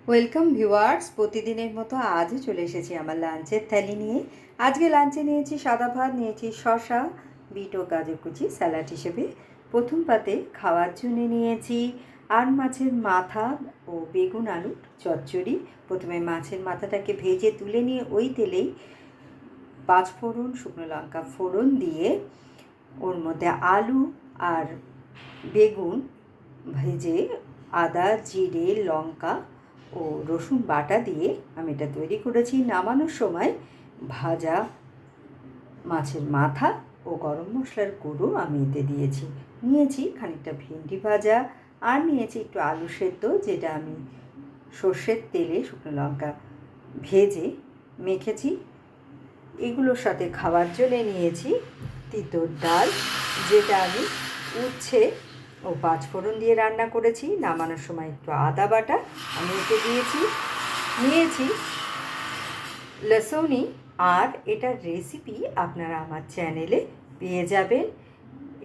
Welcome viewers, প্রতিদিনের মতো আজও চলে এসেছি আমার লাঞ্চের থালি নিয়ে। আজকে লাঞ্চে নিয়েছি সাদা ভাত, নিয়েছি শসা, বিট ও গাজর কুচি স্যালাড হিসেবে। প্রথম পাতে খাওয়ার জন্য নিয়েছি আর মাছের মাথা ও বেগুন আলু চচ্চড়ি। প্রথমে মাছের মাথাটাকে ভেজে তুলে নিয়ে ওই তেলেই পাঁচফোড়ন, শুকনো লঙ্কা ফোড়ন দিয়ে ওর মধ্যে আলু আর বেগুন ভেজে আদা, জিরে, লঙ্কা ও রসুন বাটা দিয়ে আমি এটা তৈরি করেছি। নামানোর সময় ভাজা মাছের মাথা ও গরম মশলার গুঁড়ো আমি এতে দিয়েছি। নিয়েছি খানিকটা ভেন্ডি ভাজা আর নিয়েছি একটু আলু সেদ্ধ, যেটা আমি সর্ষের তেলে শুকনো লঙ্কা ভেজে মেখেছি। এগুলোর সাথে খাওয়ার জন্য নিয়েছি তিতর ডাল, যেটা আমি উচ্ছে ও পাঁচফোড়ন দিয়ে রান্না করেছি। নামানোর সময় একটু আদা বাটা আমি এতে দিয়েছি। নিয়েছি লসুনি, আর এটার রেসিপি আপনারা আমার চ্যানেলে পেয়ে যাবেন।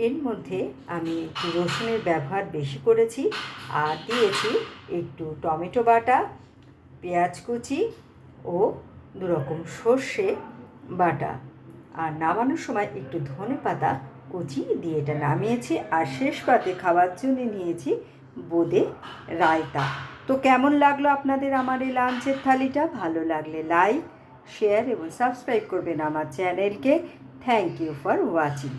এর মধ্যে আমি একটু রসুনের ব্যবহার বেশি করেছি আর দিয়েছি একটু টমেটো বাটা, পেঁয়াজ কুচি ও দুরকম সর্ষে বাটা। আর নামানোর সময় একটু ধনেপাতা কুচি দিয়ে এটা নামিয়েছি। আর শেষ পাতে খাওয়ার জন্য নিয়েছি বোঁদে রায়তা। তো কেমন লাগলো আপনাদের আমার এই লাঞ্চের থালিটা? ভালো লাগলে লাইক, শেয়ার এবং সাবস্ক্রাইব করবেন আমার চ্যানেলকে। Thank you for watching.